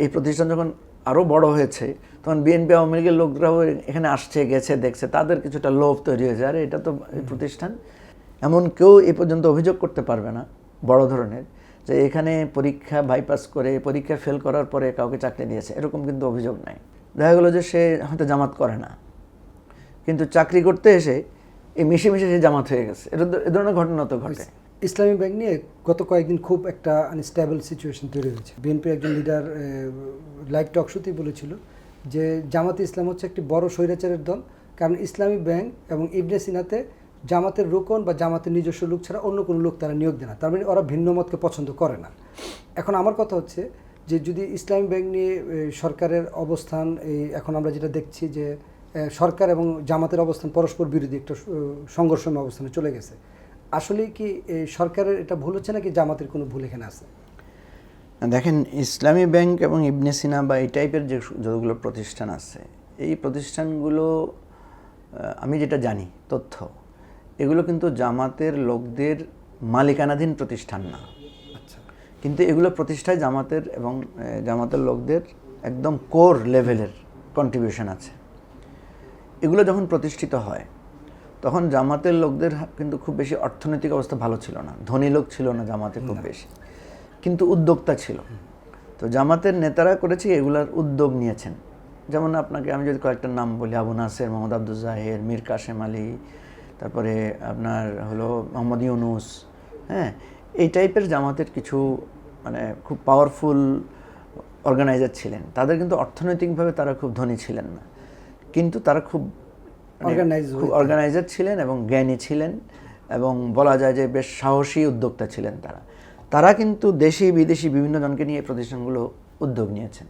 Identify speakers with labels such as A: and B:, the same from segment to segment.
A: এই প্রতিষ্ঠান যখন আরও বড় হয়েছে তখন বিএনপি আওয়ামী লীগের লোকরাও এখানে আসছে গেছে দেখছে, তাদের কিছুটা লোভ তৈরি হয়েছে, আরে এটা তো এই প্রতিষ্ঠান। এমন কেউ এ পর্যন্ত অভিযোগ করতে পারবে না বড় ধরনের যে এখানে পরীক্ষা বাইপাস করে পরীক্ষা ফেল করার পরে কাউকে চাকরি দিয়েছে, এরকম কিন্তু অভিযোগ নাই। দেখা গেলো যে সে হয়তো জামাত করে না, কিন্তু চাকরি করতে এসে এই মিশে মিশে সে জামাত হয়ে গেছে। এ ধরনের ঘটনা তো ঘটে।
B: ইসলামী ব্যাংক নিয়ে গত কয়েকদিন খুব একটা আনস্টেবল সিচুয়েশন তৈরি হয়েছে। বিএনপির একজন লিডার লাইভ টক শোতেই বলেছিল যে জামাতে ইসলাম হচ্ছে একটি বড় স্বৈরাচারের দল, কারণ ইসলামী ব্যাংক এবং ইবনে সিনাতে জামাতের রোকন বা জামাতের নিজস্ব লোক ছাড়া অন্য কোনো লোক তারা নিয়োগ দেয় না, তার মানে ওরা ভিন্ন মতকে পছন্দ করে না। এখন আমার কথা হচ্ছে যে যদি ইসলামী ব্যাংক নিয়ে সরকারের অবস্থান, এখন আমরা যেটা দেখছি যে সরকার এবং জামাতের অবস্থান পরস্পর বিরোধী একটা সংঘর্ষময় অবস্থানে চলে গেছে, আসলে কি সরকারের এটা ভুল হচ্ছে নাকি জামাতের কোনো ভুল এখানে আছে?
A: দেখেন, ইসলামী ব্যাংক এবং ইবনে সিনা বা এই টাইপের যে যতগুলো প্রতিষ্ঠান আছে, এই প্রতিষ্ঠানগুলো আমি যেটা জানি তথ্য, এগুলো কিন্তু জামাতের লোকদের মালিকানাধীন প্রতিষ্ঠান না।
B: আচ্ছা,
A: কিন্তু এগুলো প্রতিষ্ঠায় জামাতের এবং জামাতের লোকদের একদম কোর লেভেলের কন্ট্রিবিউশন আছে। এগুলো যখন প্রতিষ্ঠিত হয় তখন জামাতের লোকদের কিন্তু খুব বেশি অর্থনৈতিক অবস্থা ভালো ছিল না, ধনী লোক ছিল না জামাতে খুব বেশি, কিন্তু উদ্যোক্তা ছিল। তো জামাতের নেতারা করেছে এগুলার উদ্যোগ নিয়েছেন। যেমন আপনাকে আমি যদি কয়েকটা নাম বলি, আবু নাসের, মোহাম্মদ আব্দুল জাহের, মীর কাশেম আলী, তারপরে আপনার হলো মোহাম্মদ ইউনুস, হ্যাঁ, এই টাইপের জামাতের কিছু মানে খুব পাওয়ারফুল অর্গানাইজার ছিলেন। তাদের কিন্তু অর্থনৈতিকভাবে তারা খুব ধনী ছিলেন না, কিন্তু তারা খুব অর্গানাইজার ছিলেন এবং জ্ঞানী ছিলেন, এবং বলা যায় যে বেশ সাহসী উদ্যোক্তা ছিলেন তারা কিন্তু দেশি বিদেশি বিভিন্ন জনকে নিয়ে প্রতিষ্ঠানগুলো উদ্যোগ নিয়েছেন।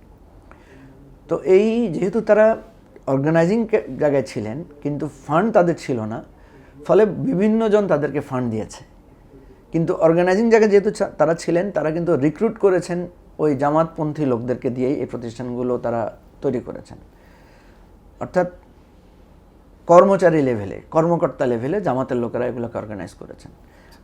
A: তো এই যেহেতু তারা অর্গানাইজিং জায়গায় ছিলেন কিন্তু ফান্ড তাদের ছিল না, ফলে বিভিন্ন জন তাদেরকে ফান্ড দিয়েছে। কিন্তু অর্গানাইজিং জায়গায় যেহেতু তারা ছিলেন, তারা কিন্তু রিক্রুট করেছেন ওই জামাতপন্থী লোকদেরকে দিয়েই এই প্রতিষ্ঠানগুলো তারা তৈরি করেছেন। অর্থাৎ কর্মচারী লেভেলে, কর্মকর্তা লেভেলে জামাতের লোকেরা এগুলোকে অর্গানাইজ করেছেন।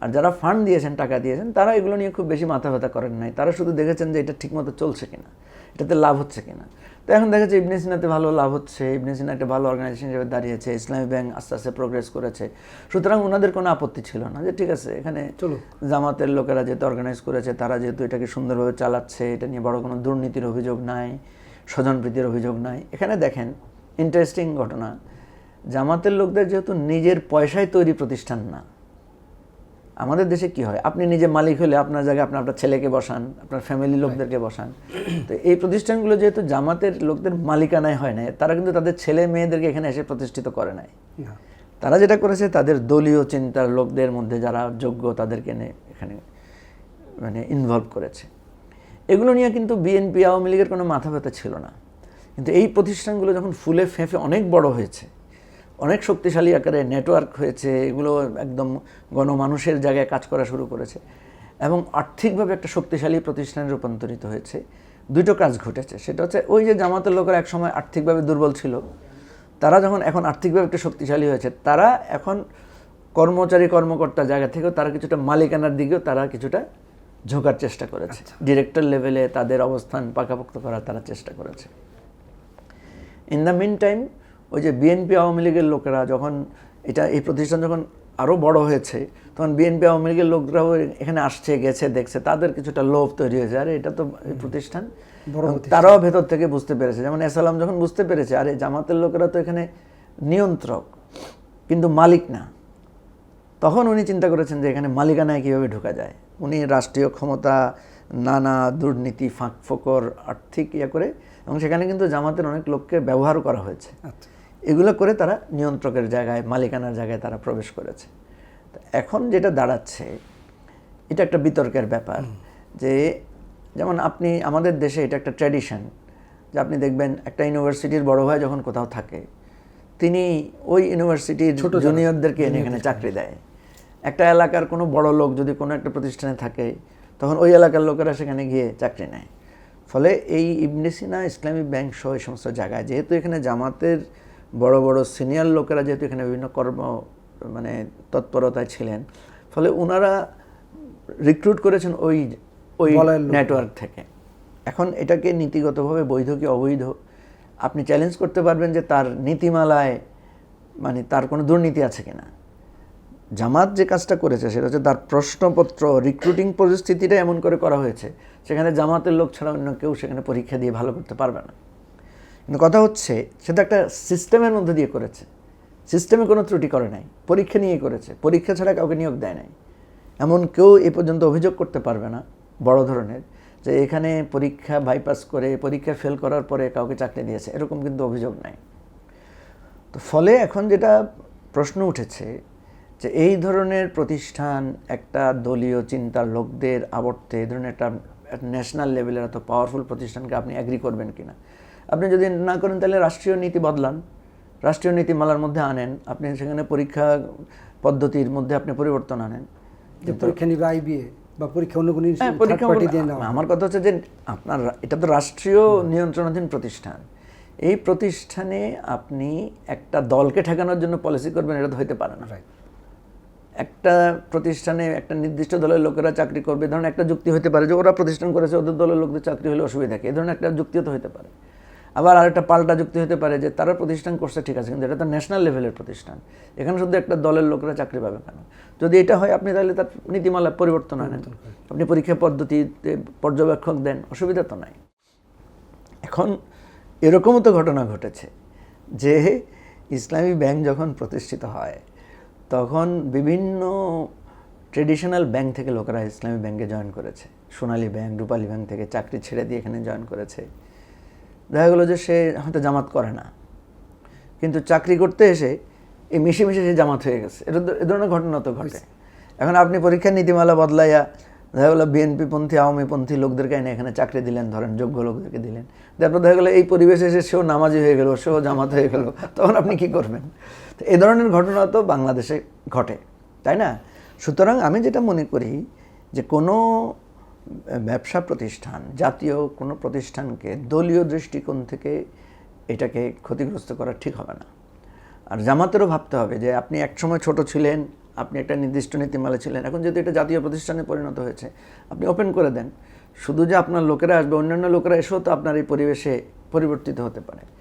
A: আর যারা ফান্ড দিয়েছেন, টাকা দিয়েছেন, তারা এগুলো নিয়ে খুব বেশি মাথা ব্যথা করেন নাই। তারা শুধু দেখেছেন যে এটা ঠিকমতো চলছে কিনা, এটাতে লাভ হচ্ছে কিনা। তো এখন দেখা যাচ্ছে ইবনে সিনাতে ভালো লাভ হচ্ছে, ইবনে সিনা একটা ভালো অর্গানাইজেশন হিসেবে দাঁড়িয়েছে, ইসলামী ব্যাংক আস্তে আস্তে প্রোগ্রেস করেছে। সুতরাং ওনাদের কোনো আপত্তি ছিল না যে ঠিক আছে, এখানে চলো জামাতের লোকেরা যেহেতু অর্গানাইজ করেছে, তারা যেহেতু এটাকে সুন্দরভাবে চালাচ্ছে, এটা নিয়ে বড় কোনো দুর্নীতির অভিযোগ নাই, স্বজনপ্রীতির অভিযোগ নাই। এখানে দেখেন ইন্টারেস্টিং ঘটনা, জামাতের লোকদের যেহেতু নিজের পয়সায় তৈরি প্রতিষ্ঠান না। আমাদের দেশে কি হয়, আপনি নিজে মালিক হলে আপনার জায়গায় আপনার ছেলেকে বসান, আপনার ফ্যামিলি লোকদেরকে বসান। তো এই প্রতিষ্ঠানগুলো যেহেতু জামাতের লোকদের মালিকানায় হয় না, তারা কিন্তু তাদের ছেলে মেয়েদেরকে এখানে এসে প্রতিষ্ঠিত করে নাই। তারা যেটা করেছে, তাদের দলীয় চিন্তার লোকদের মধ্যে যারা যোগ্য তাদেরকে এখানে মানে ইনভলভ করেছে। এগুলো নিয়ে কিন্তু বিএনপি আওয়ামী লীগের কোনো মাথা ব্যথা ছিল না। কিন্তু এই প্রতিষ্ঠানগুলো যখন ফুলে ফেঁপে অনেক বড় হয়েছে, অনেক শক্তিশালী আকারে নেটওয়ার্ক হয়েছে, এগুলো একদম গণমানুষের জায়গায় কাজ করা শুরু করেছে এবং আর্থিকভাবে একটা শক্তিশালী প্রতিষ্ঠানে রূপান্তরিত হয়েছে, দুটো কাজ ঘটেছে। সেটা হচ্ছে ওই যে জামাতের লোকেরা একসময় আর্থিকভাবে দুর্বল ছিল, তারা যখন এখন আর্থিকভাবে একটা শক্তিশালী হয়েছে, তারা এখন কর্মচারী কর্মকর্তার জায়গা থেকেও তারা কিছুটা মালিকানার দিকেও তারা কিছুটা ঝোঁকার চেষ্টা করেছে। ডিরেক্টর লেভেলে তাদের অবস্থান পাকাপোক্ত করার তারা চেষ্টা করেছে। ইন দ্য মিন টাইম ওই যে বিএনপি আওয়ামী লীগের লোকেরা যখন এই প্রতিষ্ঠান যখন আরও বড় হয়েছে, তখন বিএনপি আওয়ামী লীগের লোকরাও এখানে আসছে গেছে দেখছে, তাদের কিছুটা লোভ তৈরি হয়েছে, আরে এটা তো এই প্রতিষ্ঠান। তারাও ভেতর থেকে বুঝতে পেরেছে, যেমন এসালাম যখন বুঝতে পেরেছে আরে জামাতের লোকেরা তো এখানে নিয়ন্ত্রক কিন্তু মালিক না, তখন উনি চিন্তা করেছেন যে এখানে মালিকানায় কীভাবে ঢোকা যায়। উনি রাষ্ট্রীয় ক্ষমতা, নানা দুর্নীতি, ফাঁক ফোকর, আর্থিক করে, এবং সেখানে কিন্তু জামাতের অনেক লোককে ব্যবহার করা হয়েছে। এগুলো করে তারা নিয়ন্ত্রকের জায়গায়, মালিকানার জায়গায় তারা প্রবেশ করেছে। এখন যেটা দাঁড়াচ্ছে, এটা একটা বিতর্কের ব্যাপার যে যেমন আপনি আমাদের দেশে এটা একটা ট্র্যাডিশন যে আপনি দেখবেন একটা ইউনিভার্সিটির বড় ভাই যখন কোথাও থাকে, তিনি ওই ইউনিভার্সিটির জুনিয়রদেরকে এনে এখানে চাকরি দেয়। একটা এলাকার কোনো বড় লোক যদি কোনো একটা প্রতিষ্ঠানে থাকে, তখন ওই এলাকার লোকেরা সেখানে গিয়ে চাকরি নেয়। ফলে এই ইবনে সিনা, ইসলামী ব্যাংক সহ এই সমস্ত জায়গায় যেহেতু এখানে জামাতের বড় বড় সিনিয়র লোকেরা যেহেতু এখানে বিভিন্ন মানে তৎপরতায় ছিলেন, ফলে ওনারা রিক্রুট করেছেন ওই নেটওয়ার্ক থেকে। এখন এটাকে নীতিগতভাবে বৈধ কি অবৈধ আপনি চ্যালেঞ্জ করতে পারবেন যে তার নীতিমালায় মানে তার কোনো দুর্নীতি আছে কিনা। জামাত যে কাজটা করেছে সেটা হচ্ছে তার প্রশ্নপত্র রিক্রুটিং পরিস্থিতিটা এমন করে করা হয়েছে সেখানে জামাতের লোক ছাড়া অন্য কেউ সেখানে পরীক্ষা দিয়ে ভালো করতে পারবে না। কিন্তু কথা হচ্ছে সেটা একটা সিস্টেমের মধ্যে দিয়ে করেছে, সিস্টেমে কোনো ত্রুটি করে নাই, পরীক্ষা নিয়ে করেছে, পরীক্ষা ছাড়া কাউকে নিয়োগ দেয় নাই। এমন কেউ এ পর্যন্ত অভিযোগ করতে পারবে না বড় ধরনের যে এখানে পরীক্ষা বাইপাস করে পরীক্ষা ফেল করার পরে কাউকে চাকরি দিয়েছে, এরকম কিন্তু অভিযোগ নাই। তো ফলে এখন যেটা প্রশ্ন উঠেছে যে এই ধরনের প্রতিষ্ঠান একটা দলীয় চিন্তার লোকদের আবর্তে এই ধরনের একটা ন্যাশনাল লেভেলের এত পাওয়ারফুল প্রতিষ্ঠানকে আপনি অ্যাগ্রি করবেন কিনা। আপনি যদি না করেন তাহলে রাষ্ট্রীয় নীতি বদলান, রাষ্ট্রীয় নীতিমালার মধ্যে আনেন, আপনি সেখানে পরীক্ষা পদ্ধতির মধ্যে আপনি পরিবর্তন আনেন।
B: যে পরীক্ষা নিবে আইবিএ বা পরীক্ষা অন্য কোনো
A: পরীক্ষা
B: পার্টি দিয়ে নেওয়া।
A: আমার কথা হচ্ছে যে আপনার এটা তো রাষ্ট্রীয় নিয়ন্ত্রণাধীন প্রতিষ্ঠান, এই প্রতিষ্ঠানে আপনি একটা দলকে ঠেকানোর জন্য পলিসি করবেন, এটা তো হইতে পারে না। একটা প্রতিষ্ঠানে একটা নির্দিষ্ট দলের লোকেরা চাকরি করবে, ধরুন একটা যুক্তি হতে পারে যে ওরা প্রতিষ্ঠান করেছে ওদের দলের লোকদের চাকরি হলে অসুবিধা কি, এই ধরনের একটা যুক্তিও তো হতে পারে। আবার আরেকটা পাল্টা যুক্তি হতে পারে যে তারা প্রতিষ্ঠান করছে ঠিক আছে, কিন্তু এটা তো ন্যাশনাল লেভেলের প্রতিষ্ঠান, এখানে শুধু একটা দলের লোকেরা চাকরি পাবে কেন। যদি এটা হয় আপনি তাহলে তার নীতিমালা পরিবর্তন আনেন, আপনি পরীক্ষা পদ্ধতিতে পর্যবেক্ষক দেন, অসুবিধা তো নাই। এখন এরকমও তো ঘটনা ঘটেছে যে ইসলামী ব্যাংক যখন প্রতিষ্ঠিত হয় তখন বিভিন্ন ট্রেডিশনাল ব্যাংক থেকে লোকেরা ইসলামী ব্যাংকে জয়েন করেছে, সোনালী ব্যাংক, রূপালী ব্যাংক থেকে চাকরি ছেড়ে দিয়ে এখানে জয়েন করেছে। দেখা গেলো যে সে হয়তো জামাত করে না, কিন্তু চাকরি করতে এসে এই মিশে মিশে সে জামাত হয়ে গেছে। এ ধরনের ঘটনা তো ঘটে। এখন আপনি পরীক্ষার নীতিমালা বদলাইয়া দেখা গেলো বিএনপি পন্থী আওয়ামী পন্থী লোকদেরকে এনে এখানে চাকরি দিলেন, ধরেন যোগ্য লোকদেরকে দিলেন, তারপর দেখা গেলো এই পরিবেশে এসে সেও নামাজি হয়ে গেল, সেও জামাত হয়ে গেল, তখন আপনি কি করবেন? তো এই ধরনের ঘটনা তো বাংলাদেশে ঘটে, তাই না? সুতরাং আমি যেটা মনে করি যে কোনো ব্যবসা প্রতিষ্ঠান, জাতীয় কোনো প্রতিষ্ঠানকে দলীয় দৃষ্টিকোণ থেকে এটাকে ক্ষতিগ্রস্ত করা ঠিক হবে না। আর জামাতেরও ভাবতে হবে যে আপনি একসময় ছোট ছিলেন, আপনি একটা নির্দিষ্ট নীতিমালা ছিলেন, এখন যদি এটা জাতীয় প্রতিষ্ঠানে পরিণত হয়েছে আপনি ওপেন করে দেন। শুধু যে আপনার লোকেরা আসবে, অন্যান্য লোকেরা এসেও তো আপনার এই পরিবেশে পরিবর্তিত হতে পারে।